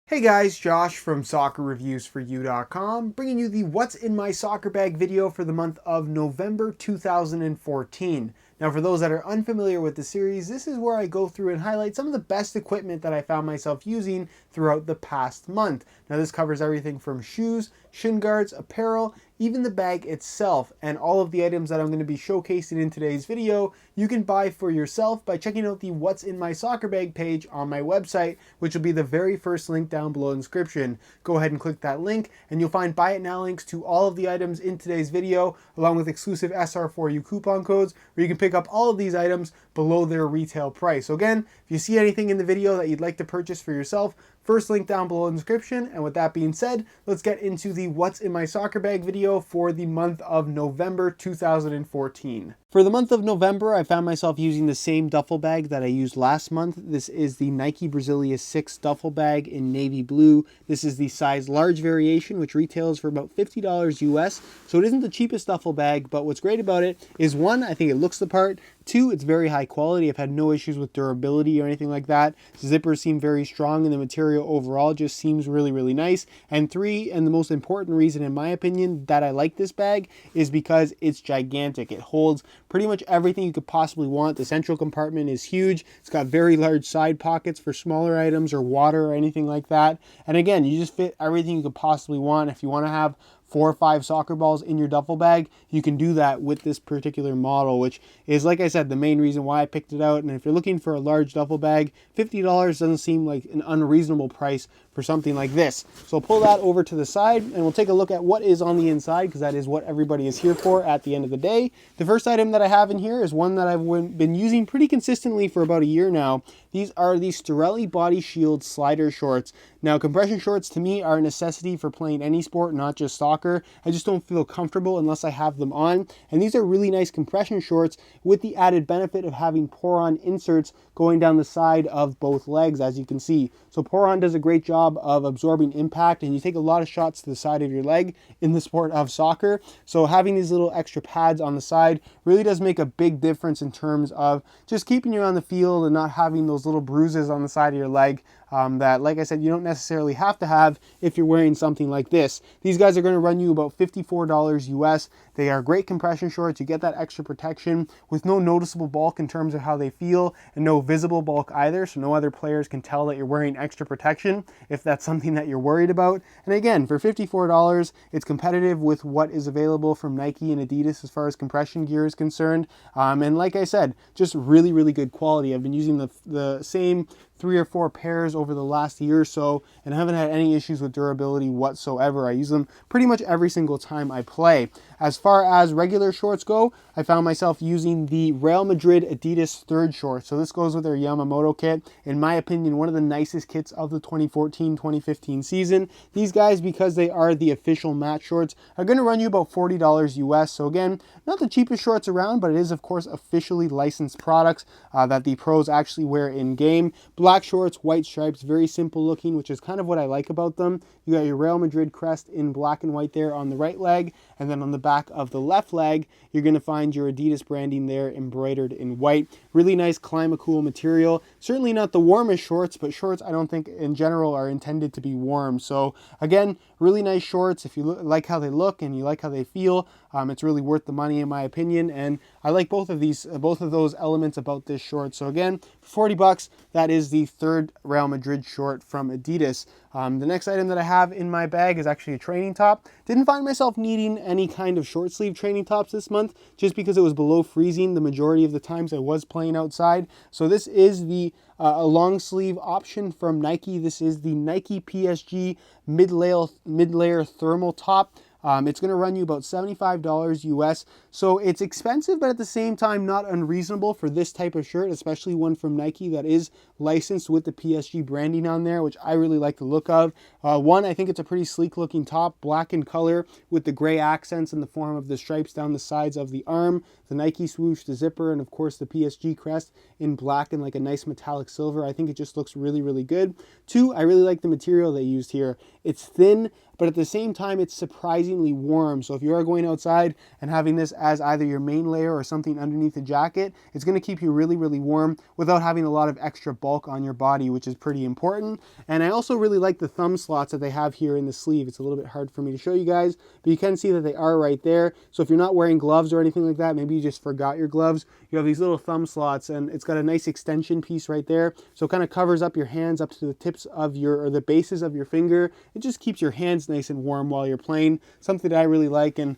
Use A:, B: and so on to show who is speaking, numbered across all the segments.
A: Hey guys, Josh from soccerreviewsforyou.com, bringing you the What's in My Soccer Bag video for the month of November 2014. Now, for those that are unfamiliar with the series, this is where I go through and highlight some of the best equipment that I found myself using throughout the past month. Now, this covers everything from shoes, shin guards, apparel, even the bag itself, and all of the items that I'm going to be showcasing in today's video you can buy for yourself by checking out the What's in My Soccer Bag page on my website, which will be the very first link down below in the description. Go ahead and click that link and you'll find buy it now links to all of the items in today's video, along with exclusive SR4U coupon codes where you can pick up all of these items below their retail price. So again, if you see anything in the video that you'd like to purchase for yourself, first link down below in the description. And with that being said, let's get into the What's in My Soccer Bag video for the month of November 2014. For the month of November, I found myself using the same duffel bag that I used last month. This is the Nike Brasilia 6 duffel bag in navy blue. This is the size large variation, which retails for about $50 US. So it isn't the cheapest duffel bag, but what's great about it is, one, I think it looks the part. Two, it's very high quality. I've had no issues with durability or anything like that. The zippers seem very strong and the material overall just seems really, really nice. And three, and the most important reason in my opinion that I like this bag, is because it's gigantic. It holds pretty much everything you could possibly want. The central compartment is huge. It's got very large side pockets for smaller items or water or anything like that. And again, you just fit everything you could possibly want. If you want to have 4 or 5 soccer balls in your duffel bag, you can do that with this particular model, which is, like I said, the main reason why I picked it out. And if you're looking for a large duffel bag, $50 doesn't seem like an unreasonable price for something like this. So pull that over to the side and we'll take a look at what is on the inside, because that is what everybody is here for at the end of the day. The first item that I have in here is one that I've been using pretty consistently for about a year now. These are the Sterelli Body Shield slider shorts. Now, compression shorts to me are a necessity for playing any sport, not just soccer. I just don't feel comfortable unless I have them on. And these are really nice compression shorts with the added benefit of having pour-on inserts going down the side of both legs, as you can see. So pour-on does a great job of absorbing impact, and you take a lot of shots to the side of your leg in the sport of soccer. So having these little extra pads on the side really does make a big difference in terms of just keeping you on the field and not having those little bruises on the side of your leg that, like I said, you don't necessarily have to have if you're wearing something like this. These guys are going to run you about $54 US. They are great compression shorts. You get that extra protection with no noticeable bulk in terms of how they feel, and no visible bulk either, so no other players can tell that you're wearing extra protection if that's something that you're worried about. And again, for $54, it's competitive with what is available from Nike and Adidas as far as compression gear is concerned. And like I said, just really, really good quality. I've been using the same 3 or 4 pairs over the last year or so and haven't had any issues with durability whatsoever. I use them pretty much every single time I play. As far as regular shorts go, I found myself using the Real Madrid Adidas third short. So this goes with their Yamamoto kit. In my opinion, one of the nicest kits of the 2014-2015 season. These guys, because they are the official match shorts, are going to run you about $40 US. So again, not the cheapest shorts around, but it is of course officially licensed products that the pros actually wear in game. Black shorts, white stripes, very simple looking, which is kind of what I like about them. You got your Real Madrid crest in black and white there on the right leg, and then on the back of the left leg, you're going to find your Adidas branding there embroidered in white. Really nice Climacool material. Certainly not the warmest shorts, but shorts I don't think in general are intended to be warm. So again, really nice shorts. If you like how they look and you like how they feel, it's really worth the money in my opinion. And I like both of those elements about this short. So again, for 40 bucks, that is the third Real Madrid short from Adidas. The next item that I have in my bag is actually a training top. Didn't find myself needing any kind of short sleeve training tops this month, just because it was below freezing the majority of the times I was playing outside. So this is the a long sleeve option from Nike. This is the Nike PSG mid-layer thermal top. It's going to run you about $75 US. So it's expensive, but at the same time not unreasonable for this type of shirt, especially one from Nike that is licensed with the PSG branding on there, which I really like the look of. One, I think it's a pretty sleek looking top, black in color with the gray accents in the form of the stripes down the sides of the arm, the Nike swoosh, the zipper, and of course the PSG crest in black and like a nice metallic silver. I think it just looks really, really good. Two, I really like the material they used here. It's thin, but at the same time, it's surprisingly warm. So if you are going outside and having this as either your main layer or something underneath the jacket. It's going to keep you really, really warm without having a lot of extra bulk on your body, which is pretty important. And I also really like the thumb slots that they have here in the sleeve. It's a little bit hard for me to show you guys, but you can see that they are right there. So if you're not wearing gloves or anything like that, maybe you just forgot your gloves, you have these little thumb slots, and it's got a nice extension piece right there. So it kind of covers up your hands up to the tips of your, or the bases of your finger. It just keeps your hands nice and warm while you're playing. Something that I really like, and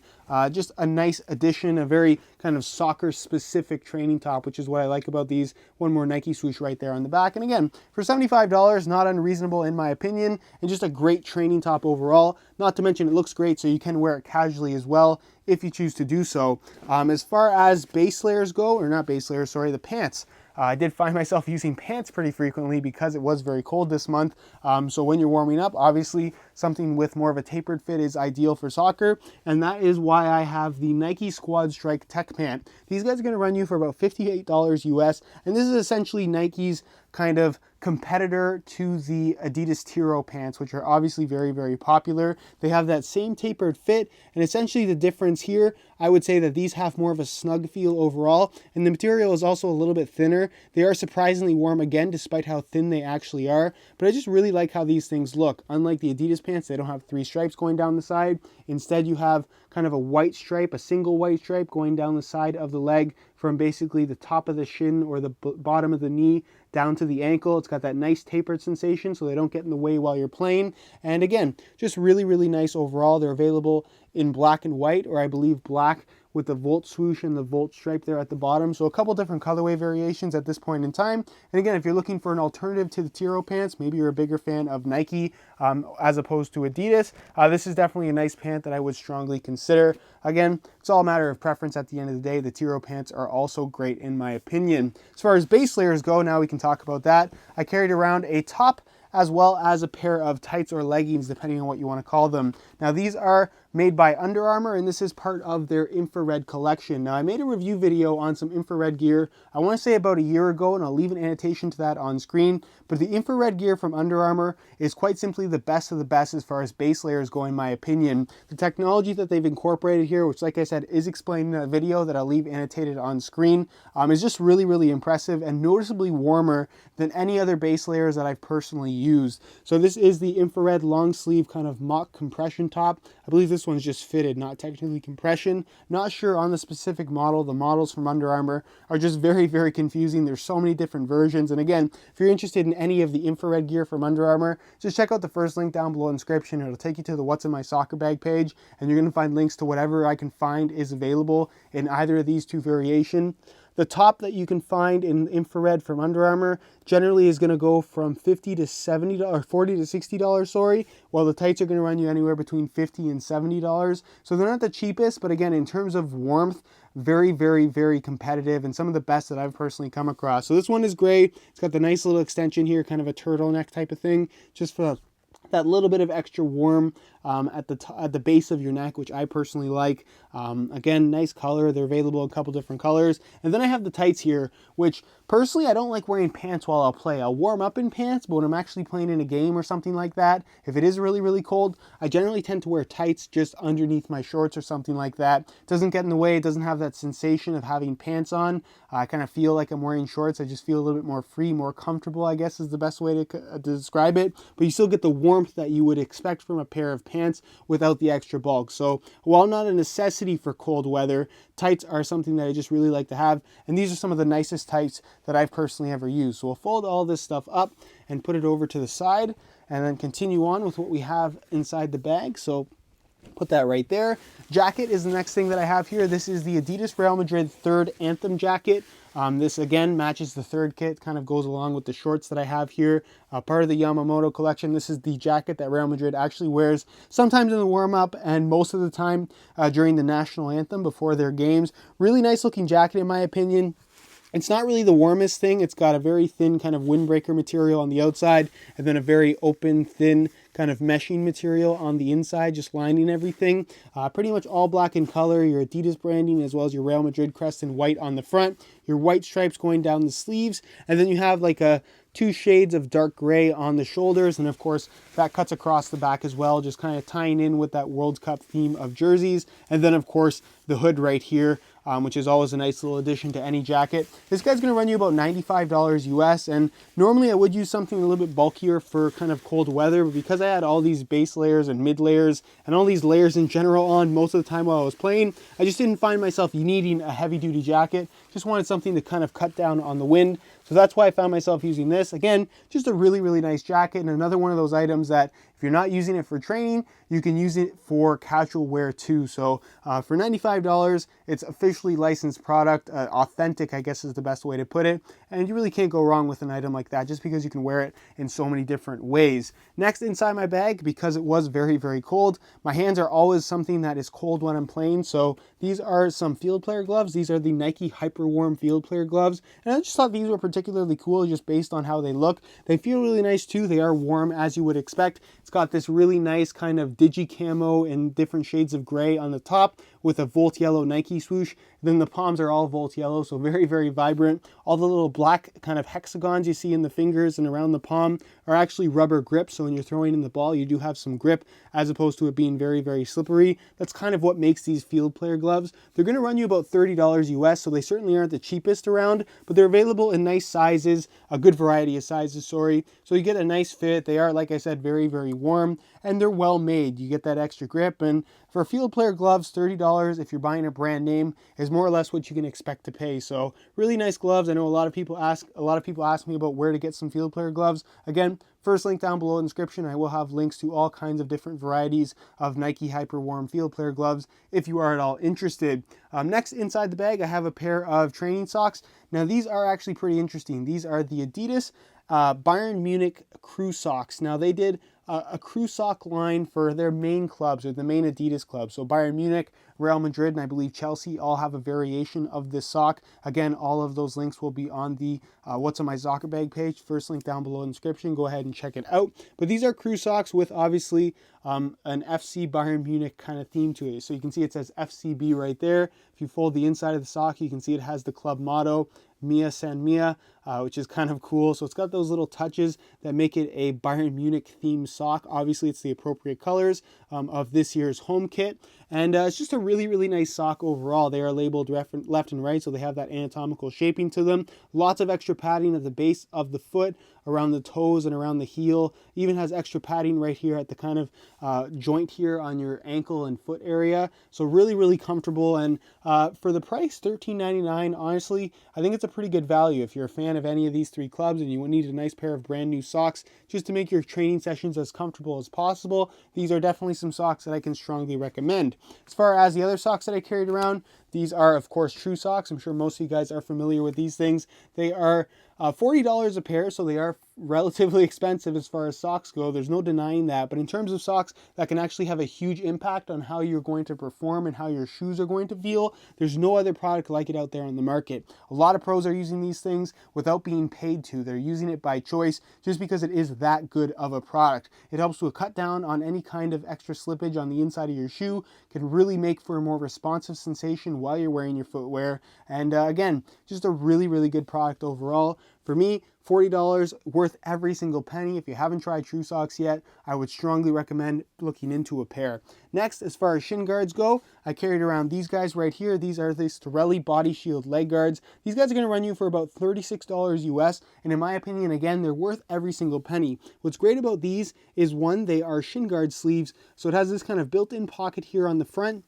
A: just a nice addition, a very kind of soccer specific training top, which is what I like about these. One more Nike swoosh right there on the back. And again, for $75, not unreasonable in my opinion, and just a great training top overall. Not to mention it looks great, so you can wear it casually as well if you choose to do so. As far as base layers go, or not base layers, sorry, the pants. I did find myself using pants pretty frequently because it was very cold this month. So when you're warming up, obviously something with more of a tapered fit is ideal for soccer. And that is why I have the Nike Squad Strike Tech Pant. These guys are going to run you for about $58 US. And this is essentially Nike's kind of competitor to the Adidas Tiro pants, which are obviously very, very popular. They have that same tapered fit, and essentially the difference here, I would say that these have more of a snug feel overall, and the material is also a little bit thinner. They are surprisingly warm again, despite how thin they actually are, but I just really like how these things look. Unlike the Adidas pants, they don't have 3 stripes going down the side. Instead, you have kind of a white stripe, a single white stripe going down the side of the leg from basically the top of the shin or the bottom of the knee down to the ankle. It's got that nice tapered sensation so they don't get in the way while you're playing. And again, just really, really nice overall. They're available in black and white, or I believe black with the Volt swoosh and the Volt stripe there at the bottom. So a couple different colorway variations at this point in time. And again, if you're looking for an alternative to the Tiro pants, maybe you're a bigger fan of Nike as opposed to Adidas, this is definitely a nice pant that I would strongly consider. Again, it's all a matter of preference at the end of the day. The Tiro pants are also great in my opinion. As far as base layers go, now we can talk about that. I carried around a top as well as a pair of tights or leggings, depending on what you want to call them. Now these are made by Under Armour, and this is part of their infrared collection. Now I made a review video on some infrared gear, I want to say about a year ago, and I'll leave an annotation to that on screen, but the infrared gear from Under Armour is quite simply the best of the best as far as base layers go in my opinion. The technology that they've incorporated here, which like I said is explained in a video that I'll leave annotated on screen, is just really, really impressive and noticeably warmer than any other base layers that I've personally used. So this is the infrared long sleeve kind of mock compression top. I believe this one's just fitted, not technically compression. Not sure on the specific model. The models from Under Armour are just very, very confusing. There's so many different versions. And again, if you're interested in any of the infrared gear from Under Armour, just check out the first link down below in the description. It'll take you to the What's in My Soccer Bag page, and you're going to find links to whatever I can find is available in either of these two variations. The top that you can find in infrared from Under Armour generally is going to go from $50 to $70 or $40 to $60, sorry, while the tights are going to run you anywhere between $50 and $70. So they're not the cheapest, but again, in terms of warmth, very, very, very competitive and some of the best that I've personally come across. So this one is great. It's got the nice little extension here, kind of a turtleneck type of thing, just for that little bit of extra warm at the base of your neck, which I personally like. Again, nice color. They're available in a couple different colors. And then I have the tights here, which personally I don't like wearing pants while I'll play. I'll warm up in pants, but when I'm actually playing in a game or something like that, if it is really, really cold, I generally tend to wear tights just underneath my shorts or something like that. It doesn't get in the way. It doesn't have that sensation of having pants on. I kind of feel like I'm wearing shorts. I just feel a little bit more free, more comfortable, I guess is the best way to describe it. But you still get the warmth that you would expect from a pair of pants without the extra bulk. So while not a necessity for cold weather, tights are something that I just really like to have. And these are some of the nicest tights that I've personally ever used. So we'll fold all this stuff up and put it over to the side and then continue on with what we have inside the bag. So put that right there. Jacket is the next thing that I have here. This is the Adidas Real Madrid third Anthem jacket. This again matches the third kit, kind of goes along with the shorts that I have here. Part of the Yamamoto collection. This is the jacket that Real Madrid actually wears sometimes in the warm-up and most of the time during the national anthem before their games. Really nice looking jacket in my opinion. It's not really the warmest thing. It's got a very thin kind of windbreaker material on the outside, and then a very open, thin kind of meshing material on the inside, just lining everything. Pretty much all black in color, your Adidas branding, as well as your Real Madrid crest in white on the front, your white stripes going down the sleeves, and then you have like a 2 shades of dark gray on the shoulders, and of course that cuts across the back as well, just kind of tying in with that World Cup theme of jerseys. And then of course the hood right here, which is always a nice little addition to any jacket. This guy's going to run you about $95 US, and normally I would use something a little bit bulkier for kind of cold weather, but because I had all these base layers and mid layers and all these layers in general on most of the time while I was playing, I just didn't find myself needing a heavy duty jacket. Just wanted something to kind of cut down on the wind. So that's why I found myself using this. Again, just a really, really nice jacket, and another one of those items that if you're not using it for training, you can use it for casual wear too. So for $95, it's officially licensed product, authentic, I guess is the best way to put it. And you really can't go wrong with an item like that just because you can wear it in so many different ways. Next, inside my bag, because it was very, very cold, my hands are always something that is cold when I'm playing. So these are some field player gloves. These are the Nike Hyper Warm field player gloves. And I just thought these were particularly cool just based on how they look. They feel really nice too. They are warm as you would expect. It's got this really nice kind of digi camo in different shades of gray on the top with a Volt Yellow Nike swoosh. Then the palms are all Volt Yellow, so very, very vibrant. All the little black kind of hexagons you see in the fingers and around the palm are actually rubber grips, so when you're throwing in the ball, you do have some grip as opposed to it being very, very slippery. That's kind of what makes these field player gloves. They're going to run you about $30 US, so they certainly aren't the cheapest around, but they're available in nice sizes, a good variety of sizes, sorry. So you get a nice fit. They are, like I said, very, very warm, and they're well made. You get that extra grip, and for field player gloves, $30 if you're buying a brand name is more or less what you can expect to pay. So really nice gloves. I know a lot of people ask me about where to get some field player gloves. Again, first link down below in the description. I will have links to all kinds of different varieties of Nike Hyper Warm field player gloves if you are at all interested. Next, inside the bag, I have a pair of training socks. Now these are actually pretty interesting. These are the Adidas Bayern Munich crew socks. Now they did a crew sock line for their main clubs, or the main Adidas clubs. So Bayern Munich, Real Madrid, and I believe Chelsea all have a variation of this sock. Again, all of those links will be on the What's in My Soccer Bag page. First link down below in the description. Go ahead and check it out. But these are crew socks with obviously an FC Bayern Munich kind of theme to it. So you can see it says FCB right there. If you fold the inside of the sock, you can see it has the club motto, Mia San Mia, which is kind of cool. So it's got those little touches that make it a Bayern Munich themed sock. Obviously, it's the appropriate colors of this year's home kit. And it's just a really, really nice sock overall. They are labeled left and right, so they have that anatomical shaping to them. Lots of extra padding at the base of the foot, around the toes and around the heel. Even has extra padding right here at the kind of joint here on your ankle and foot area. So really, really comfortable. And for the price, $13.99, honestly, I think it's a pretty good value. If you're a fan of any of these three clubs and you need a nice pair of brand new socks just to make your training sessions as comfortable as possible, these are definitely some socks that I can strongly recommend. As far as the other socks that I carried around, these are, of course, True Socks. I'm sure most of you guys are familiar with these things. They are $40 a pair, so they are relatively expensive as far as socks go. There's no denying that. But in terms of socks that can actually have a huge impact on how you're going to perform and how your shoes are going to feel, there's no other product like it out there on the market. A lot of pros are using these things without being paid to. They're using it by choice just because it is that good of a product. It helps to cut down on any kind of extra slippage on the inside of your shoe, can really make for a more responsive sensation while you're wearing your footwear. And again, just a really, really good product overall. For me, $40, worth every single penny. If you haven't tried True Socks yet, I would strongly recommend looking into a pair. Next, as far as shin guards go, I carried around these guys right here. These are the Storelli Body Shield leg guards. These guys are going to run you for about $36 US, and in my opinion, again, they're worth every single penny. What's great about these is, one, they are shin guard sleeves, so it has this kind of built-in pocket here on the front.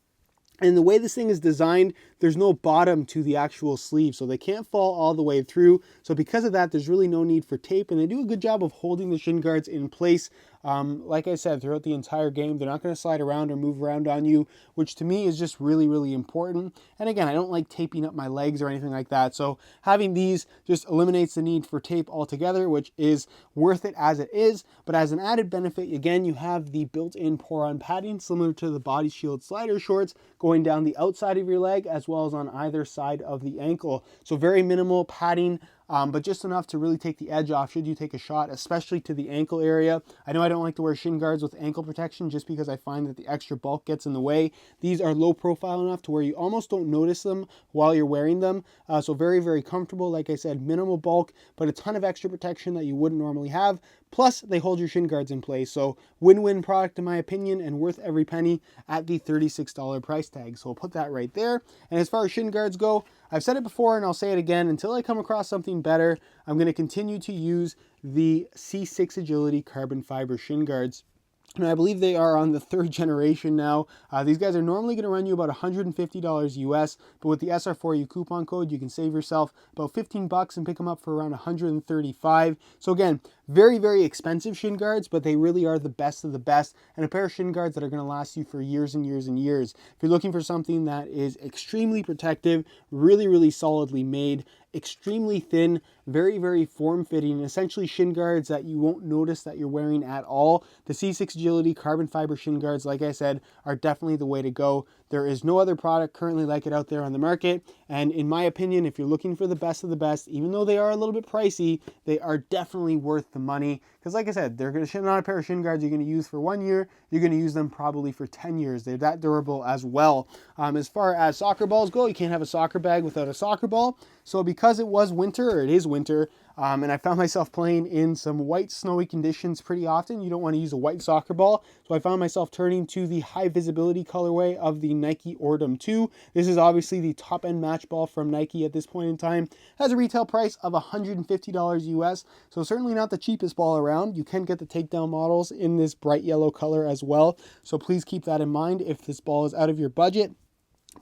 A: And the way this thing is designed, there's no bottom to the actual sleeve, so they can't fall all the way through. So because of that, there's really no need for tape, and they do a good job of holding the shin guards in place like I said, throughout the entire game. They're not going to slide around or move around on you, which to me is just really, really important. And again, I don't like taping up my legs or anything like that. So having these just eliminates the need for tape altogether, which is worth it as it is. But as an added benefit, again, you have the built-in pour-on padding similar to the Body Shield slider shorts going down the outside of your leg as well as on either side of the ankle. So very minimal padding, but just enough to really take the edge off should you take a shot, especially to the ankle area. I know I don't like to wear shin guards with ankle protection just because I find that the extra bulk gets in the way. These are low profile enough to where you almost don't notice them while you're wearing them. So very, very comfortable. Like I said, minimal bulk, but a ton of extra protection that you wouldn't normally have. Plus, they hold your shin guards in place. So win-win product in my opinion, and worth every penny at the $36 price tag. So we'll put that right there. And as far as shin guards go, I've said it before and I'll say it again, until I come across something better, I'm going to continue to use the C6 Agility carbon fiber shin guards. And I believe they are on the 3rd generation now. These guys are normally going to run you about $150 US, but with the SR4U coupon code, you can save yourself about 15 bucks and pick them up for around 135. So again, very, very expensive shin guards, but they really are the best of the best, and a pair of shin guards that are going to last you for years and years and years. If you're looking for something that is extremely protective, really, really solidly made, extremely thin, very, very form-fitting, essentially shin guards that you won't notice that you're wearing at all, the C6 Agility carbon fiber shin guards, like I said, are definitely the way to go. There is no other product currently like it out there on the market, and in my opinion, if you're looking for the best of the best, even though they are a little bit pricey, they are definitely worth the money. Because like I said, they're going to ship out a pair of shin guards you're going to use for 1 year, you're going to use them probably for 10 years. They're that durable as well. As far as soccer balls go, you can't have a soccer bag without a soccer ball. So because it was winter, or it is winter, and I found myself playing in some white snowy conditions pretty often, you don't want to use a white soccer ball. So I found myself turning to the high visibility colorway of the Nike Ordum 2. This is obviously the top end match ball from Nike at this point in time. It has a retail price of $150 US. So certainly not the cheapest ball around. You can get the takedown models in this bright yellow color as well. So please keep that in mind if this ball is out of your budget.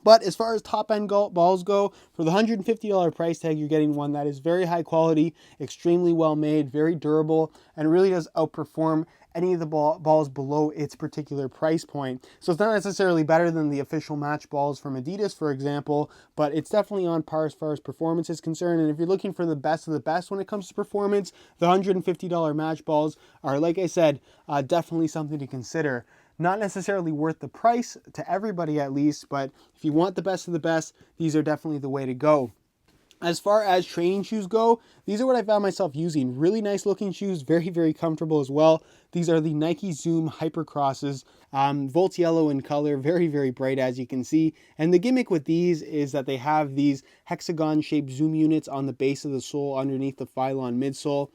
A: But as far as top-end balls go, for the $150 price tag, you're getting one that is very high quality, extremely well made, very durable, and really does outperform any of the balls below its particular price point. So it's not necessarily better than the official match balls from Adidas, for example, but it's definitely on par as far as performance is concerned. And if you're looking for the best of the best when it comes to performance, the $150 match balls are, like I said, definitely something to consider. Not necessarily worth the price to everybody at least, but if you want the best of the best, these are definitely the way to go. As far as training shoes go, these are what I found myself using. Really nice looking shoes, very, very comfortable as well. These are the Nike Zoom Hypercrosses, Volt yellow in color, very, very bright as you can see. And the gimmick with these is that they have these hexagon shaped zoom units on the base of the sole underneath the Phylon midsole.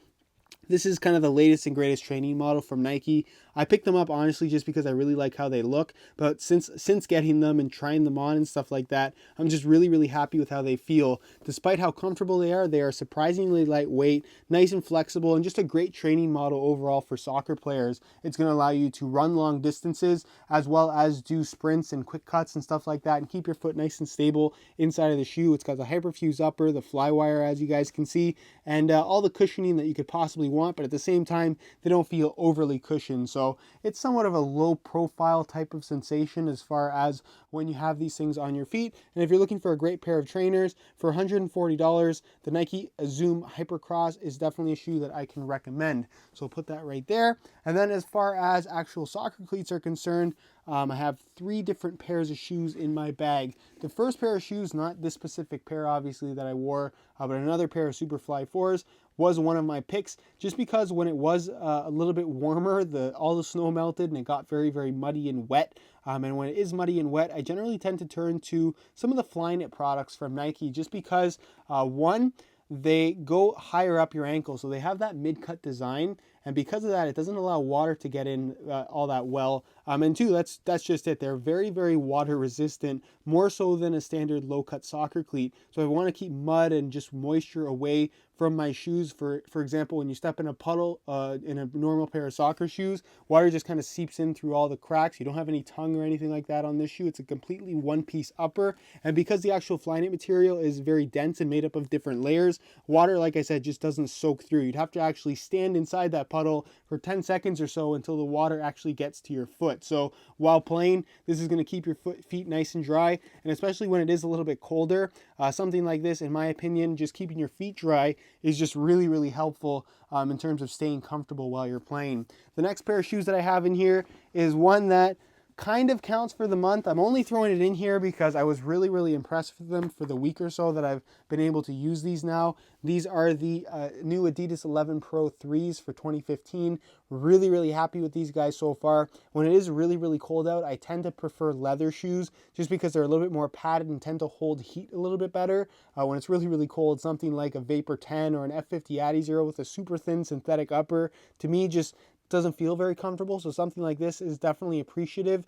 A: This is kind of the latest and greatest training model from Nike. I picked them up honestly just because I really like how they look, but since getting them and trying them on and stuff like that, I'm just really, really happy with how they feel. Despite how comfortable they are surprisingly lightweight, nice and flexible, and just a great training model overall for soccer players. It's going to allow you to run long distances as well as do sprints and quick cuts and stuff like that and keep your foot nice and stable inside of the shoe. It's got the Hyperfuse upper, the Flywire as you guys can see, and all the cushioning that you could possibly want, but at the same time, they don't feel overly cushioned. So it's somewhat of a low profile type of sensation as far as when you have these things on your feet. And if you're looking for a great pair of trainers for $140, the Nike Zoom Hypercross is definitely a shoe that I can recommend. So I'll put that right there. And then as far as actual soccer cleats are concerned, I have 3 different pairs of shoes in my bag. The first pair of shoes, not this specific pair obviously that I wore, but another pair of Superfly 4s, was one of my picks just because when it was a little bit warmer, all the snow melted and it got very, very muddy and wet. And when it is muddy and wet, I generally tend to turn to some of the Flyknit products from Nike just because, one, they go higher up your ankle. So they have that mid-cut design. And because of that, it doesn't allow water to get in all that well. And 2, that's just it. They're very, very water resistant, more so than a standard low-cut soccer cleat. So if I want to keep mud and just moisture away from my shoes. For example, when you step in a puddle in a normal pair of soccer shoes, water just kind of seeps in through all the cracks. You don't have any tongue or anything like that on this shoe. It's a completely one-piece upper, and because the actual Flyknit material is very dense and made up of different layers, water, like I said, just doesn't soak through. You'd have to actually stand inside that puddle for 10 seconds or so until the water actually gets to your foot. So while playing, this is going to keep your feet nice and dry, and especially when it is a little bit colder, something like this, in my opinion, just keeping your feet dry is just really, really helpful in terms of staying comfortable while you're playing. The next pair of shoes that I have in here is one that kind of counts for the month. I'm only throwing it in here because I was really, really impressed with them for the week or so that I've been able to use these now. These are the new Adidas 11 Pro 3s for 2015. Really, really happy with these guys so far. When it is really, really cold out, I tend to prefer leather shoes just because they're a little bit more padded and tend to hold heat a little bit better. When it's really, really cold, something like a Vapor 10 or an F50 Adizero with a super thin synthetic upper, to me, just doesn't feel very comfortable. So something like this is definitely appreciative,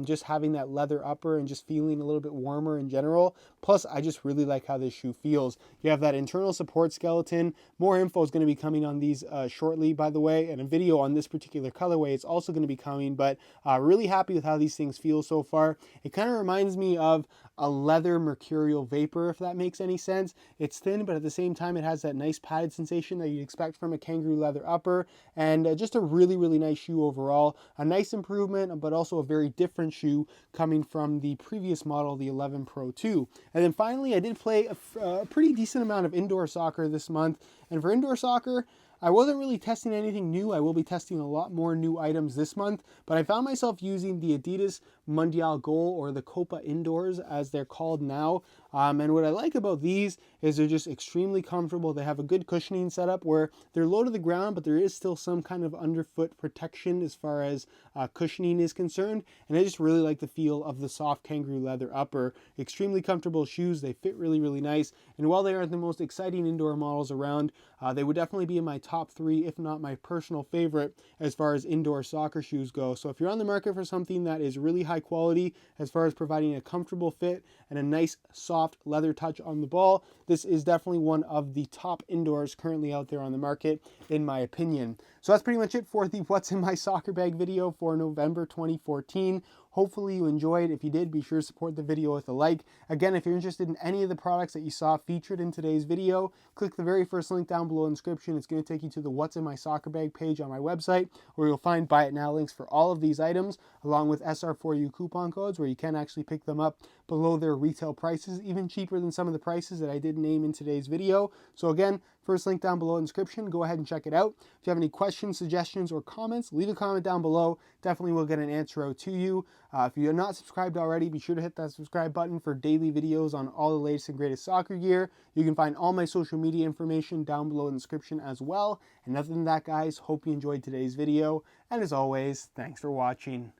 A: just having that leather upper and just feeling a little bit warmer in general. Plus, I just really like how this shoe feels. You have that internal support skeleton. More info is going to be coming on these shortly, by the way, and a video on this particular colorway is also going to be coming, but really happy with how these things feel so far. It kind of reminds me of a leather Mercurial Vapor, if that makes any sense. It's thin, but at the same time, it has that nice padded sensation that you'd expect from a kangaroo leather upper, and just a really, really nice shoe overall. A nice improvement, but also a very different shoe coming from the previous model, the 11 Pro 2. And then finally, I did play a pretty decent amount of indoor soccer this month. And for indoor soccer, I wasn't really testing anything new. I will be testing a lot more new items this month, but I found myself using the Adidas Mundial Goal, or the Copa Indoors as they're called now. And what I like about these is they're just extremely comfortable. They have a good cushioning setup where they're low to the ground, but there is still some kind of underfoot protection as far as cushioning is concerned. And I just really like the feel of the soft kangaroo leather upper. Extremely comfortable shoes. They fit really, really nice. And while they aren't the most exciting indoor models around, they would definitely be in my top 3, if not my personal favorite, as far as indoor soccer shoes go. So if you're on the market for something that is really high quality as far as providing a comfortable fit and a nice soft leather touch on the ball, this is definitely one of the top indoors currently out there on the market, in my opinion. So that's pretty much it for the What's in My Soccer Bag video for November 2014. Hopefully you enjoyed. If you did, be sure to support the video with a like. Again, if you're interested in any of the products that you saw featured in today's video, click the very first link down below in the description. It's going to take you to the What's in My Soccer Bag page on my website, where you'll find Buy It Now links for all of these items, along with SR4U coupon codes, where you can actually pick them up below their retail prices, even cheaper than some of the prices that I did name in today's video. So again, first link down below in the description. Go ahead and check it out. If you have any questions, suggestions, or comments, leave a comment down below. Definitely will get an answer out to you. If you are not subscribed already, be sure to hit that subscribe button for daily videos on all the latest and greatest soccer gear. You can find all my social media information down below in the description as well. And other than that, guys, hope you enjoyed today's video. And as always, thanks for watching.